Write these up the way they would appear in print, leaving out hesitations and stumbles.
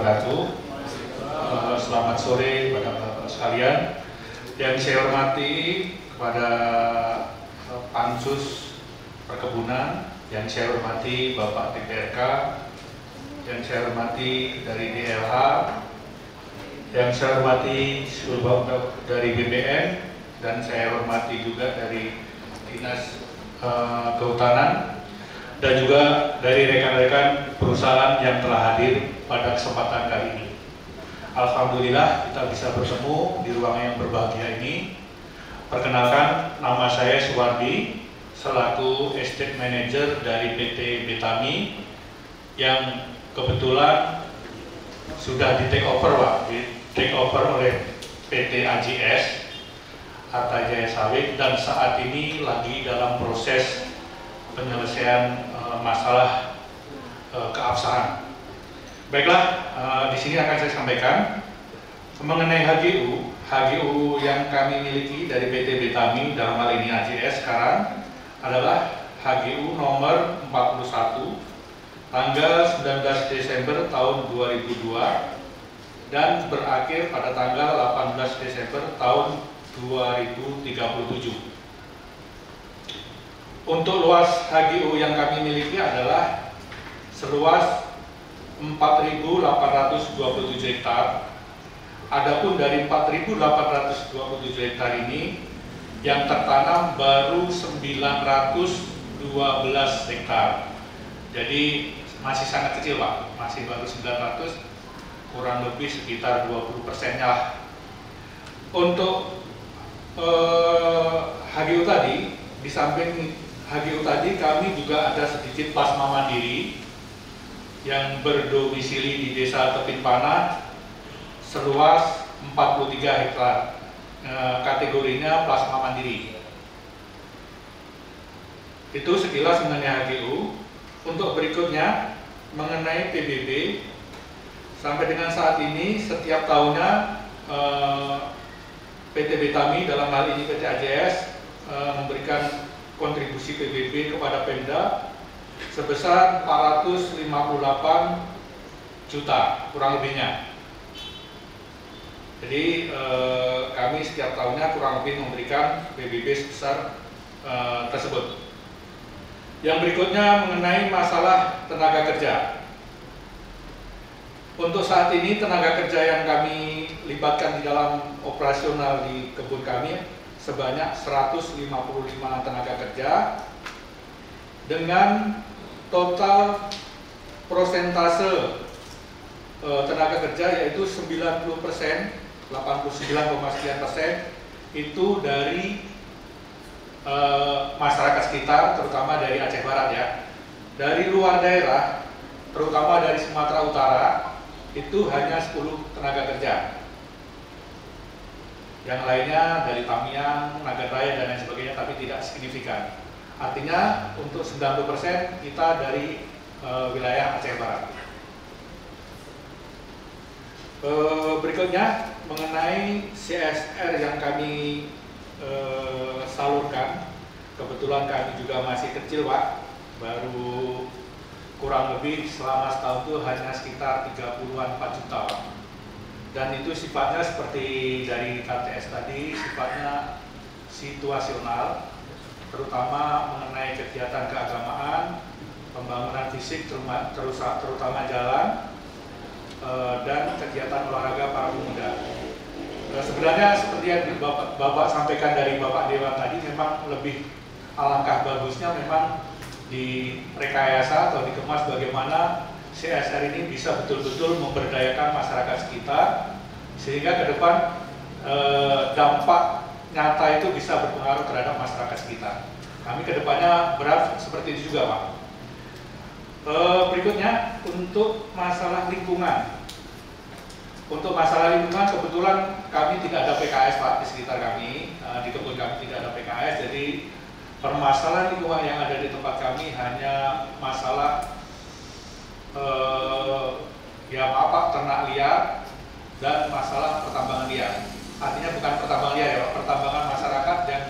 wabarakatuh. Selamat sore kepada Bapak sekalian. Yang saya hormati kepada Pansus Perkebunan, yang saya hormati Bapak DPRK, yang saya hormati dari DLH, yang saya hormati seluruh dari BPN, dan saya hormati juga dari Dinas Kehutanan, dan juga dari rekan-rekan perusahaan yang telah hadir pada kesempatan kali ini. Alhamdulillah kita bisa bertemu di ruangan yang berbahagia ini. Perkenalkan, nama saya Suwardi, selaku Estate Manager dari PT Betami, yang kebetulan sudah di take over, Pak, oleh PT AJS, Arta Jaya Sawit, dan saat ini lagi dalam proses penyelesaian masalah keabsahan. Baiklah, di sini akan saya sampaikan mengenai HGU yang kami miliki dari PT Betami, dalam hal ini AJS sekarang, adalah HGU nomor 41 tanggal 19 Desember tahun 2002 dan berakhir pada tanggal 18 Desember tahun 2037. Untuk luas HGU yang kami miliki adalah seluas 4.827 hektar. Adapun dari 4.827 hektar ini yang tertanam baru 912 hektar. Jadi masih sangat kecil, Pak. Masih baru 900, kurang lebih sekitar 20%-nya lah. Untuk HGU tadi, di samping HGU tadi kami juga ada sedikit plasma mandiri yang berdomisili di Desa Tepin Panah seluas 43 hektar. Kategorinya plasma mandiri. Itu sekilas mengenai HGU. Untuk berikutnya mengenai PBB, sampai dengan saat ini setiap tahunnya PT Betami, dalam hal ini PT AJS, memberikan kontribusi PBB kepada Pemda sebesar 458 juta kurang lebihnya. Jadi kami setiap tahunnya kurang lebih memberikan PBB sebesar tersebut. Yang berikutnya mengenai masalah tenaga kerja. Untuk saat ini tenaga kerja yang kami libatkan di dalam operasional di kebun kami sebanyak 155 tenaga kerja dengan total prosentase tenaga kerja yaitu 90%, 89,sekian% itu dari masyarakat sekitar, terutama dari Aceh Barat ya. Dari luar daerah, terutama dari Sumatera Utara, itu hanya 10 tenaga kerja. Yang lainnya dari Tamiang, Naganraya dan lain sebagainya, tapi tidak signifikan. Artinya untuk 90% kita dari wilayah Aceh Barat. Berikutnya mengenai CSR yang kami salurkan. Kebetulan kami juga masih kecil, Pak, baru kurang lebih selama setahun itu hanya sekitar 30-an 4 juta, Pak. Dan itu sifatnya seperti dari KTS tadi, sifatnya situasional, terutama mengenai kegiatan keagamaan, pembangunan fisik, terutama jalan, dan kegiatan olahraga para pemuda. Sebenarnya seperti yang Bapak sampaikan dari Bapak Dewan tadi, memang lebih alangkah bagusnya memang direkayasa atau dikemas bagaimana CSR ini bisa betul-betul memberdayakan masyarakat sekitar, sehingga ke depan dampak nyata itu bisa berpengaruh terhadap masyarakat sekitar. Kami ke depannya berharap seperti itu juga, Pak. Berikutnya untuk masalah lingkungan. Untuk masalah lingkungan kebetulan kami tidak ada PKS, Pak, di sekitar kami, di kebun kami tidak ada PKS, jadi permasalahan lingkungan yang ada di tempat kami hanya masalah ternak liar dan masalah pertambangan liar. Artinya bukan pertambangan liar ya, pertambangan masyarakat yang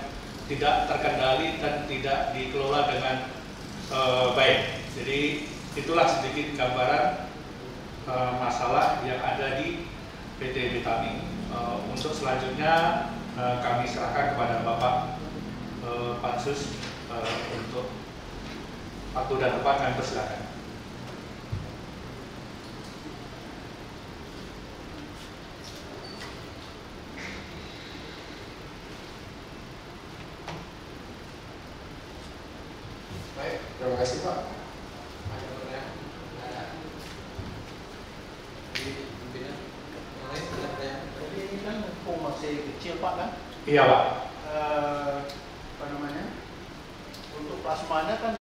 tidak terkendali dan tidak dikelola dengan baik. Jadi itulah sedikit gambaran masalah yang ada di PT Vitamin. Untuk selanjutnya kami serahkan kepada Bapak Pansus untuk waktu dan tempat. Kami persilakan. Baik, terima kasih Pak. Ada pertanyaan? Ada. Jadi pimpinan yang lain ada pertanyaan? Jadi ini kan masih kecil Pak kan? Iya Pak. Apa namanya? Untuk plasmanya kan